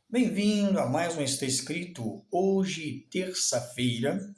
Bem-vindo a mais um Está Escrito. Hoje, terça-feira,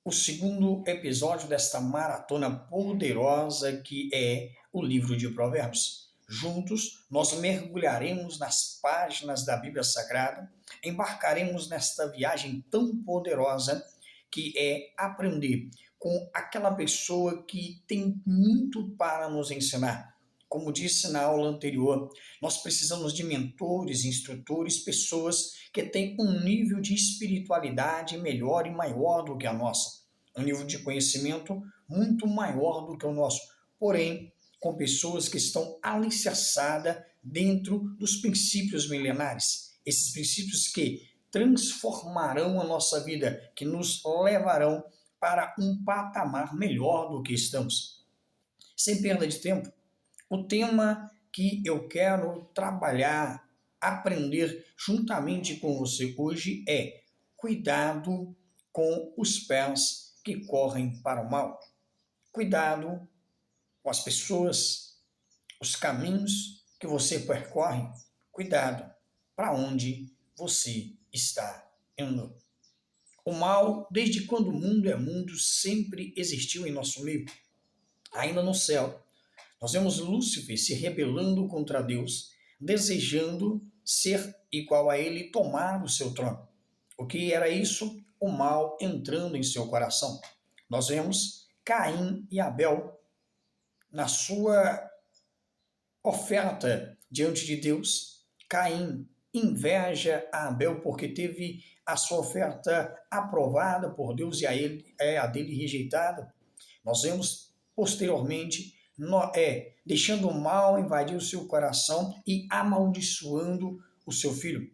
o segundo episódio desta maratona poderosa que é o livro de Provérbios. Juntos, nós mergulharemos nas páginas da Bíblia Sagrada, embarcaremos nesta viagem tão poderosa que é aprender com aquela pessoa que tem muito para nos ensinar. Como disse na aula anterior, nós precisamos de mentores, instrutores, pessoas que têm um nível de espiritualidade melhor e maior do que a nossa, um nível de conhecimento muito maior do que o nosso, porém, com pessoas que estão alicerçadas dentro dos princípios milenares, esses princípios que transformarão a nossa vida, que nos levarão para um patamar melhor do que estamos. Sem perda de tempo, o tema que eu quero trabalhar, aprender juntamente com você hoje é cuidado com os pés que correm para o mal. Cuidado com as pessoas, os caminhos que você percorre. Cuidado para onde você está indo. O mal, desde quando o mundo é mundo, sempre existiu em nosso meio. Ainda no céu, nós vemos Lúcifer se rebelando contra Deus, desejando ser igual a ele e tomar o seu trono. O que era isso? O mal entrando em seu coração. Nós vemos Caim e Abel na sua oferta diante de Deus. Caim inveja a Abel porque teve a sua oferta aprovada por Deus e a dele rejeitada. Nós vemos posteriormente Noé deixando o mal invadir o seu coração e amaldiçoando o seu filho.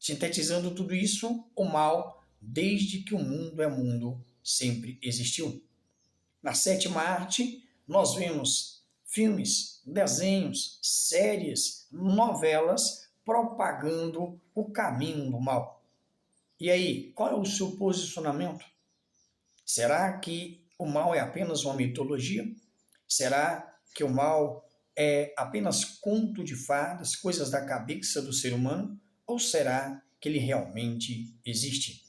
Sintetizando tudo isso, o mal, desde que o mundo é mundo, sempre existiu. Na sétima arte, nós vemos filmes, desenhos, séries, novelas propagando o caminho do mal. E aí, qual é o seu posicionamento? Será que o mal é apenas uma mitologia? Será que o mal é apenas conto de fadas, coisas da cabeça do ser humano? Ou será que ele realmente existe?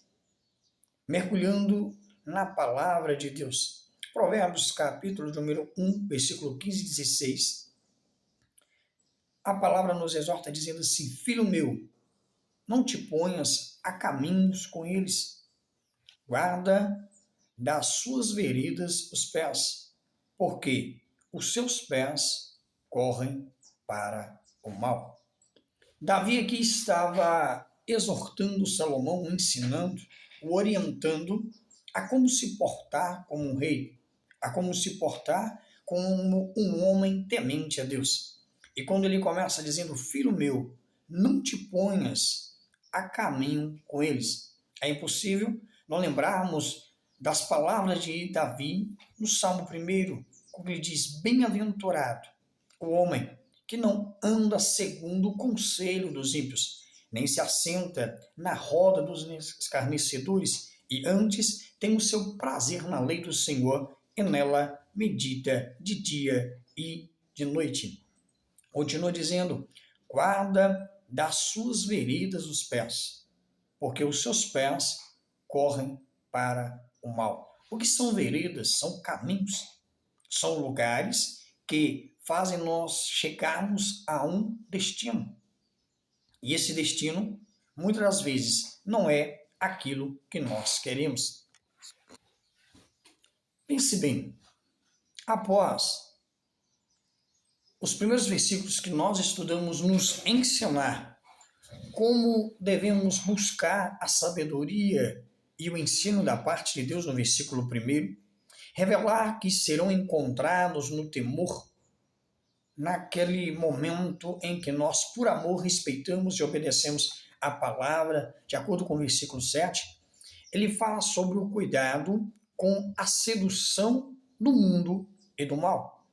Mergulhando na palavra de Deus. Provérbios, capítulo número 1, versículo 15 e 16. A palavra nos exorta dizendo assim: Filho meu, não te ponhas a caminhos com eles. Guarda das suas veredas os pés, porque os seus pés correm para o mal. Davi aqui estava exortando Salomão, ensinando, o orientando a como se portar como um rei, a como se portar como um homem temente a Deus. E quando ele começa dizendo, filho meu, não te ponhas a caminho com eles. É impossível não lembrarmos das palavras de Davi no Salmo 1, quando ele diz, bem-aventurado o homem que não anda segundo o conselho dos ímpios, nem se assenta na roda dos escarnecedores, e antes tem o seu prazer na lei do Senhor, e nela medita de dia e de noite. Continua dizendo, guarda das suas veredas os pés, porque os seus pés correm para o mal. O que são veredas? São caminhos, são lugares que fazem nós chegarmos a um destino. E esse destino, muitas das vezes, não é aquilo que nós queremos. Pense bem, após os primeiros versículos que nós estudamos nos ensinar como devemos buscar a sabedoria e o ensino da parte de Deus no versículo 1, revelar que serão encontrados no temor, naquele momento em que nós, por amor, respeitamos e obedecemos a palavra, de acordo com o versículo 7, ele fala sobre o cuidado com a sedução do mundo e do mal.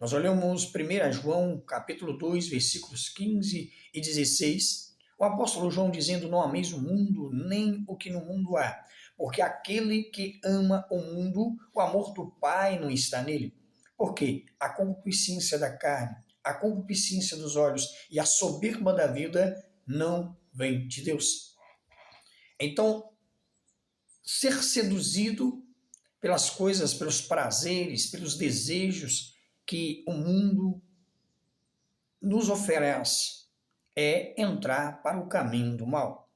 Nós olhamos 1 João, capítulo 2, versículos 15 e 16, o apóstolo João dizendo, não ameis o mundo, nem o que no mundo há, porque aquele que ama o mundo, o amor do Pai não está nele. Porque a concupiscência da carne, a concupiscência dos olhos e a soberba da vida não vem de Deus. Então, ser seduzido pelas coisas, pelos prazeres, pelos desejos que o mundo nos oferece é entrar para o caminho do mal.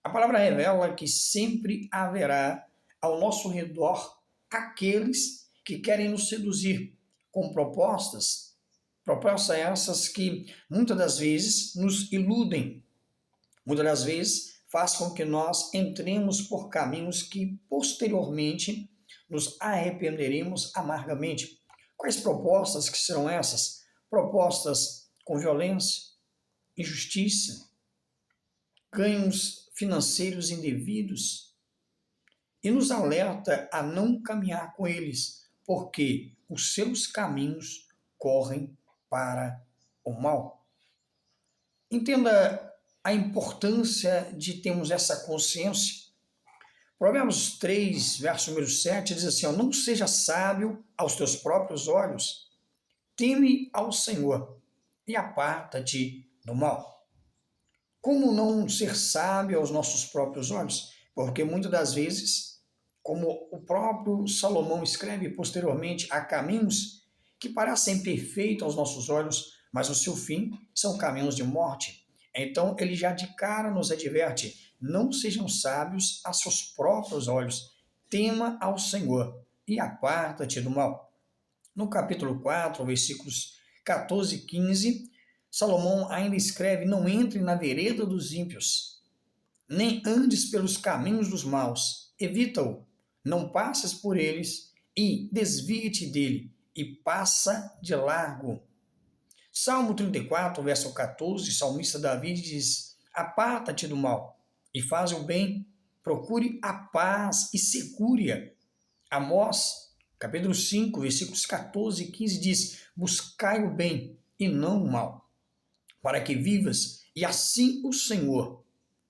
A palavra revela que sempre haverá ao nosso redor aqueles que querem nos seduzir com propostas essas que muitas das vezes nos iludem, muitas das vezes faz com que nós entremos por caminhos que posteriormente nos arrependeremos amargamente. Quais propostas que serão essas? Propostas com violência, injustiça, ganhos financeiros indevidos, e nos alerta a não caminhar com eles, porque os seus caminhos correm para o mal. Entenda a importância de termos essa consciência. Provérbios 3, verso número 7, diz assim: não seja sábio aos teus próprios olhos, teme ao Senhor e aparta-te do mal. Como não ser sábio aos nossos próprios olhos? Porque muitas das vezes, como o próprio Salomão escreve posteriormente, há caminhos que parecem perfeitos aos nossos olhos, mas o seu fim são caminhos de morte. Então ele já de cara nos adverte: não sejam sábios a seus próprios olhos, tema ao Senhor e aparta-te do mal. No capítulo 4, versículos 14 e 15, Salomão ainda escreve: não entre na vereda dos ímpios, nem andes pelos caminhos dos maus, evita-o, não passes por eles e desvie-te dele, e passa de largo. Salmo 34, verso 14, o salmista Davi diz: aparta-te do mal e faz o bem, procure a paz e segure-a. Amós, capítulo 5, versículos 14 e 15 diz: buscai o bem e não o mal, para que vivas, e assim o Senhor,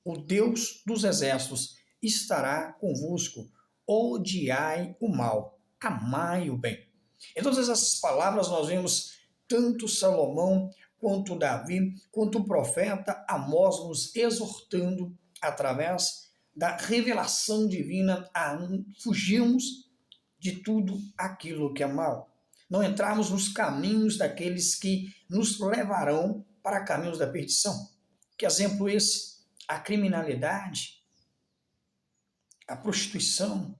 o Deus dos exércitos, estará convosco. Odiai o mal, amai o bem. Em todas essas palavras nós vemos tanto Salomão, quanto Davi, quanto o profeta Amós nos exortando através da revelação divina a fugirmos de tudo aquilo que é mal. Não entrarmos nos caminhos daqueles que nos levarão para caminhos da perdição. Que exemplo esse? A criminalidade, a prostituição,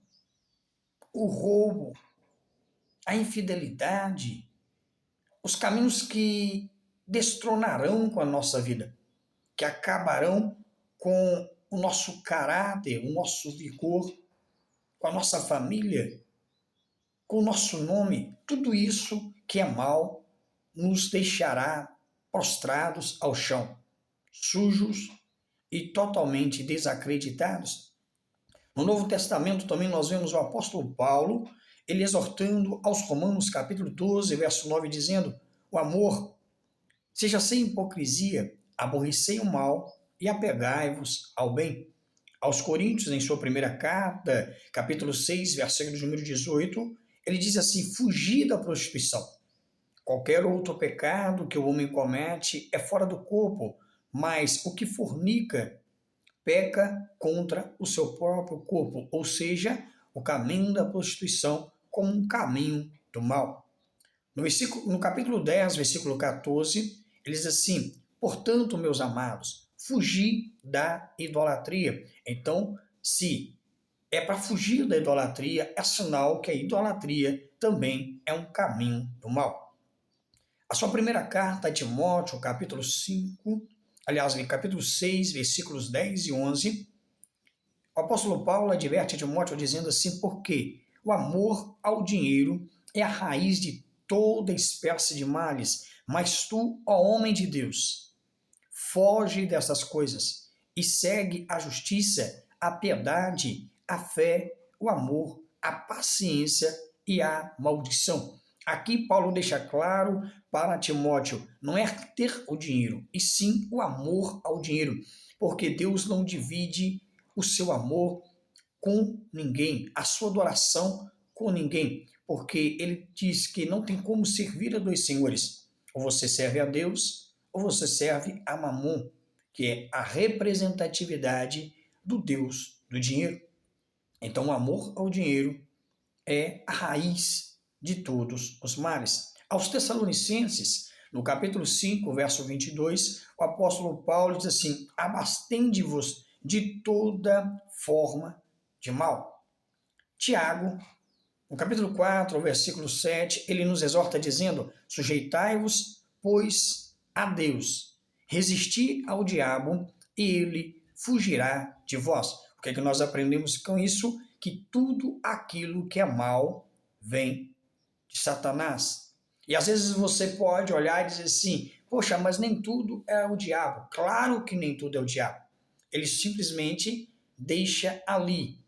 o roubo, a infidelidade, os caminhos que destronarão com a nossa vida, que acabarão com o nosso caráter, o nosso vigor, com a nossa família, com o nosso nome. Tudo isso que é mal nos deixará prostrados ao chão, sujos e totalmente desacreditados. No Novo Testamento também nós vemos o apóstolo Paulo, ele exortando aos Romanos capítulo 12, verso 9, dizendo: o amor seja sem hipocrisia, aborrecei o mal e apegai-vos ao bem. Aos Coríntios, em sua primeira carta, capítulo 6, versículo número 18, ele diz assim: fugir da prostituição. Qualquer outro pecado que o homem comete é fora do corpo, mas o que fornica peca contra o seu próprio corpo, ou seja, o caminho da prostituição como um caminho do mal. No capítulo 10, versículo 14, ele diz assim: portanto, meus amados, fugi da idolatria. Então, se é para fugir da idolatria, é sinal que a idolatria também é um caminho do mal. A sua primeira carta a Timóteo, capítulo 5, aliás, no capítulo 6, versículos 10 e 11, o apóstolo Paulo adverte a Timóteo dizendo assim: porque o amor ao dinheiro é a raiz de toda espécie de males, mas tu, ó homem de Deus, foge dessas coisas e segue a justiça, a piedade, a fé, o amor, a paciência e a maldição. Aqui Paulo deixa claro para Timóteo, não é ter o dinheiro, e sim o amor ao dinheiro, porque Deus não divide o seu amor com ninguém, a sua adoração com ninguém, porque ele diz que não tem como servir a dois senhores, ou você serve a Deus, ou você serve a Mamon. que é a representatividade do Deus do dinheiro. Então, o amor ao dinheiro é a raiz de todos os males. Aos Tessalonicenses, no capítulo 5, verso 22, o apóstolo Paulo diz assim: abastende-vos de toda forma de mal. Tiago, no capítulo 4, versículo 7, ele nos exorta dizendo: sujeitai-vos, pois, a Deus, resisti ao diabo e ele fugirá de vós. O que é que nós aprendemos com isso? Que tudo aquilo que é mal vem de Satanás. E às vezes você pode olhar e dizer assim: poxa, mas nem tudo é o diabo. Claro que nem tudo é o diabo. Ele simplesmente deixa ali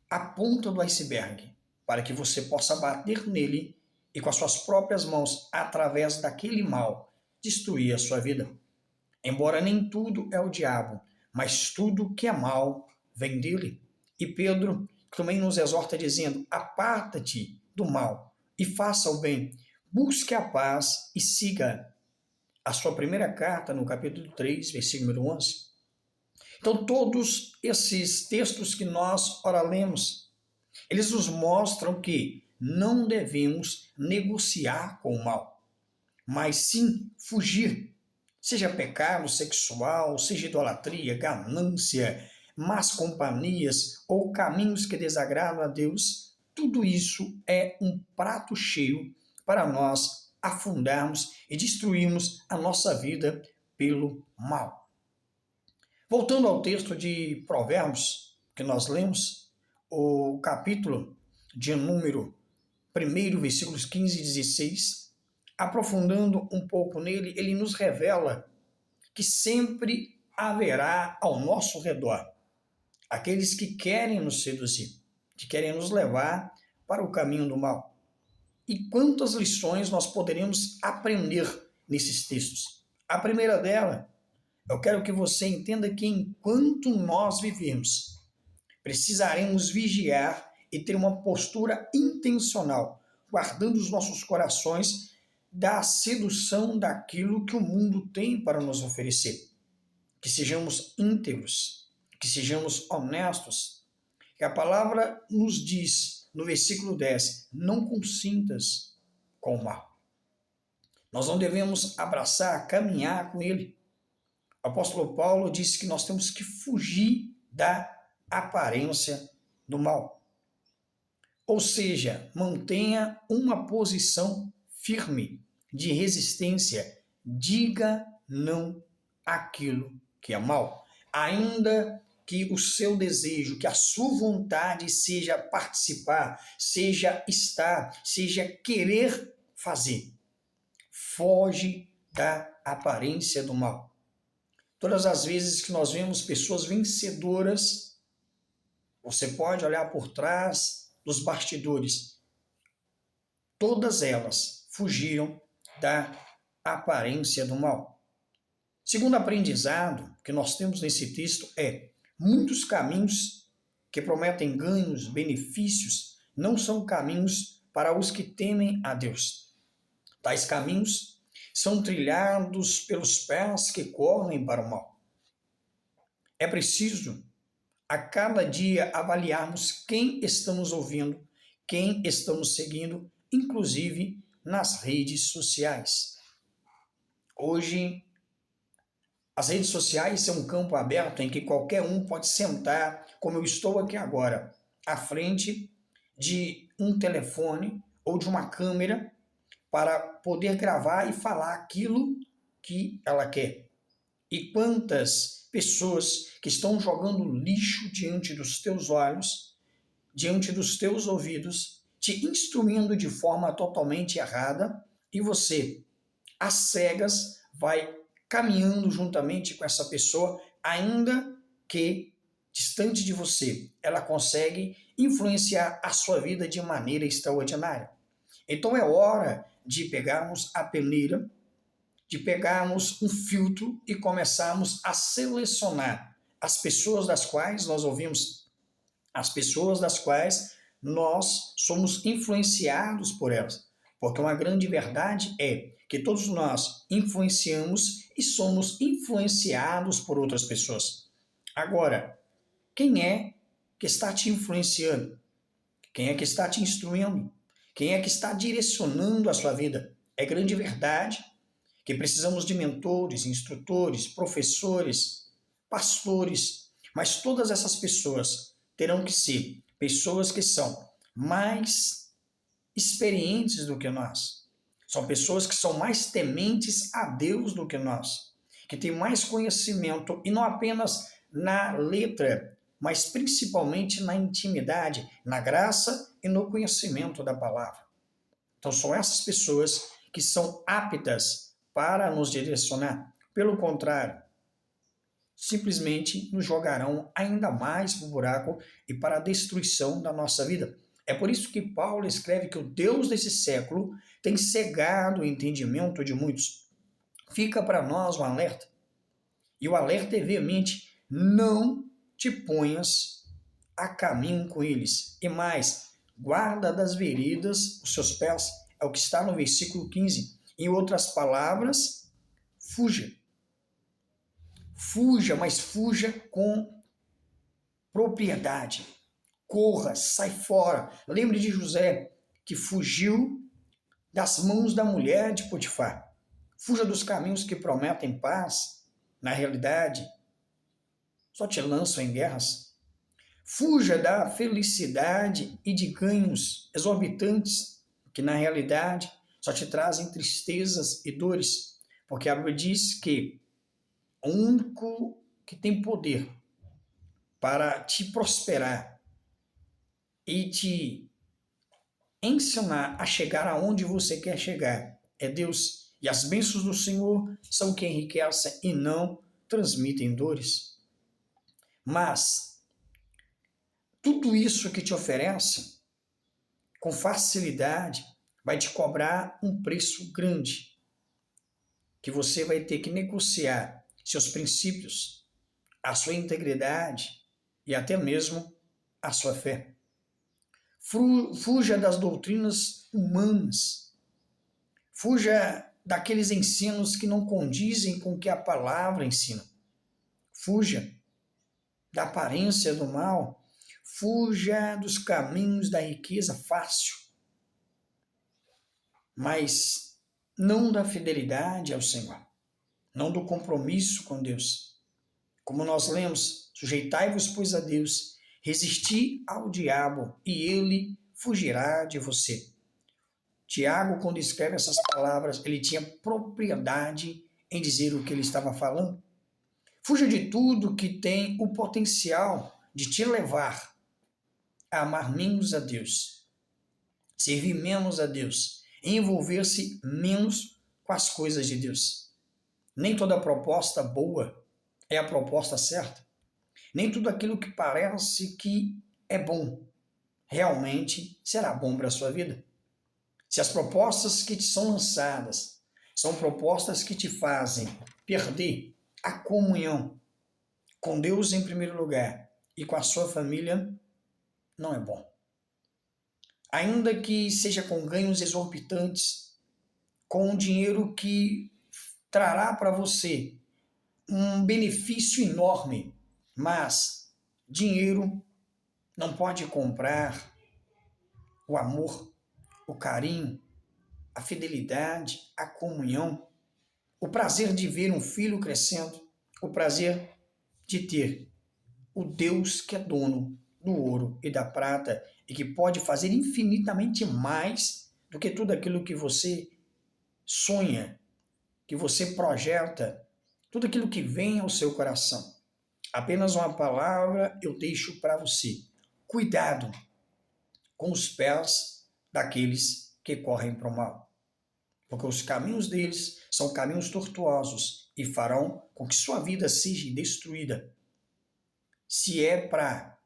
a ponta do iceberg para que você possa bater nele e com as suas próprias mãos, através daquele mal, destruir a sua vida. Embora nem tudo é o diabo, mas tudo que é mal vem dele. E Pedro também nos exorta dizendo: aparta-te do mal e faça o bem, busque a paz e siga. A sua primeira carta, no capítulo 3, versículo 11. Então, todos esses textos que nós ora lemos, eles nos mostram que não devemos negociar com o mal, mas sim fugir. Seja pecado sexual, seja idolatria, ganância, más companhias ou caminhos que desagradam a Deus, tudo isso é um prato cheio para nós afundarmos e destruirmos a nossa vida pelo mal. Voltando ao texto de Provérbios que nós lemos, o capítulo de número 1, versículos 15 e 16, aprofundando um pouco nele, ele nos revela que sempre haverá ao nosso redor aqueles que querem nos seduzir, que querem nos levar para o caminho do mal. E quantas lições nós poderemos aprender nesses textos? A primeira dela, eu quero que você entenda que enquanto nós vivemos, precisaremos vigiar e ter uma postura intencional, guardando os nossos corações da sedução daquilo que o mundo tem para nos oferecer. Que sejamos íntegros, que sejamos honestos. Que a palavra nos diz, no versículo 10, não consintas com o mal. Nós não devemos abraçar, caminhar com ele. O apóstolo Paulo disse que nós temos que fugir da aparência do mal. Ou seja, mantenha uma posição firme de resistência. Diga não àquilo que é mal. Ainda que o seu desejo, que a sua vontade seja participar, seja estar, seja querer fazer. Foge da aparência do mal. Todas as vezes que nós vemos pessoas vencedoras, você pode olhar por trás dos bastidores. Todas elas fugiram da aparência do mal. Segundo aprendizado que nós temos nesse texto é: muitos caminhos que prometem ganhos, benefícios, não são caminhos para os que temem a Deus. Tais caminhos são trilhados pelos pés que correm para o mal. É preciso a cada dia avaliarmos quem estamos ouvindo, quem estamos seguindo, inclusive nas redes sociais. Hoje, as redes sociais são um campo aberto em que qualquer um pode sentar, como eu estou aqui agora, à frente de um telefone ou de uma câmera para poder gravar e falar aquilo que ela quer. E quantas pessoas que estão jogando lixo diante dos teus olhos, diante dos teus ouvidos, te instruindo de forma totalmente errada, e você, às cegas, vai caminhando juntamente com essa pessoa, ainda que distante de você, ela consegue influenciar a sua vida de maneira extraordinária. Então é hora de pegarmos a peneira, de pegarmos um filtro e começarmos a selecionar as pessoas das quais nós ouvimos, as pessoas das quais nós somos influenciados por elas. Porque uma grande verdade é que todos nós influenciamos e somos influenciados por outras pessoas. Agora, quem é que está te influenciando? Quem é que está te instruindo? Quem é que está direcionando a sua vida? É grande verdade que precisamos de mentores, instrutores, professores, pastores, mas todas essas pessoas terão que ser pessoas que são mais experientes do que nós. São pessoas que são mais tementes a Deus do que nós, que têm mais conhecimento, e não apenas na letra, mas principalmente na intimidade, na graça e no conhecimento da palavra. Então são essas pessoas que são aptas para nos direcionar. Pelo contrário, simplesmente nos jogarão ainda mais para o buraco e para a destruição da nossa vida. É por isso que Paulo escreve que o Deus desse século tem cegado o entendimento de muitos. Fica para nós um alerta. E o alerta é veemente: não te ponhas a caminho com eles. E mais, guarda das veredas os seus pés. É o que está no versículo 15. Em outras palavras, fuja. Fuja, mas fuja com propriedade. Corra, sai fora. Lembre de José, que fugiu das mãos da mulher de Potifar. Fuja dos caminhos que prometem paz. Na realidade, só te lançam em guerras. Fuja da felicidade e de ganhos exorbitantes, que na realidade só te trazem tristezas e dores. Porque a Bíblia diz que o único que tem poder para te prosperar e te ensinar a chegar aonde você quer chegar é Deus. E as bênçãos do Senhor são que enriquecem e não transmitem dores. Mas tudo isso que te oferece, com facilidade, vai te cobrar um preço grande, que você vai ter que negociar seus princípios, a sua integridade e até mesmo a sua fé. Fuja das doutrinas humanas. Fuja daqueles ensinos que não condizem com o que a palavra ensina. Fuja da aparência do mal. Fuja dos caminhos da riqueza fácil. Mas não da fidelidade ao Senhor. Não do compromisso com Deus. Como nós lemos, sujeitai-vos, pois, a Deus, resisti ao diabo e ele fugirá de você. Tiago, quando escreve essas palavras, ele tinha propriedade em dizer o que ele estava falando. Fuja de tudo que tem o potencial de te levar a amar menos a Deus, servir menos a Deus, envolver-se menos com as coisas de Deus. Nem toda proposta boa é a proposta certa. Nem tudo aquilo que parece que é bom realmente será bom para a sua vida. Se as propostas que te são lançadas são propostas que te fazem perder a comunhão com Deus em primeiro lugar e com a sua família, não é bom. Ainda que seja com ganhos exorbitantes, com um dinheiro que trará para você um benefício enorme, mas dinheiro não pode comprar o amor, o carinho, a fidelidade, a comunhão, o prazer de ver um filho crescendo, o prazer de ter o Deus que é dono do ouro e da prata e que pode fazer infinitamente mais do que tudo aquilo que você sonha, que você projeta, tudo aquilo que vem ao seu coração. Apenas uma palavra eu deixo para você. Cuidado com os pés daqueles que correm para o mal. Porque os caminhos deles são caminhos tortuosos e farão com que sua vida seja destruída. Se é para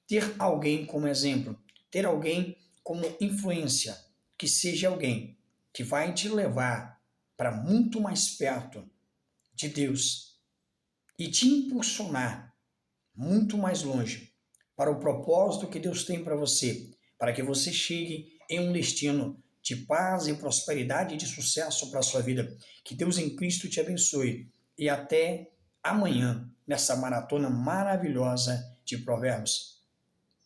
ter alguém como exemplo, ter alguém como influência, que seja alguém que vai te levar para muito mais perto de Deus e te impulsionar muito mais longe para o propósito que Deus tem para você, para que você chegue em um destino de paz e prosperidade e de sucesso para a sua vida. Que Deus em Cristo te abençoe. E até amanhã, nessa maratona maravilhosa de Provérbios.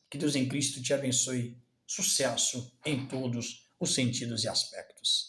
Que Deus em Cristo te abençoe. Sucesso em todos os sentidos e aspectos.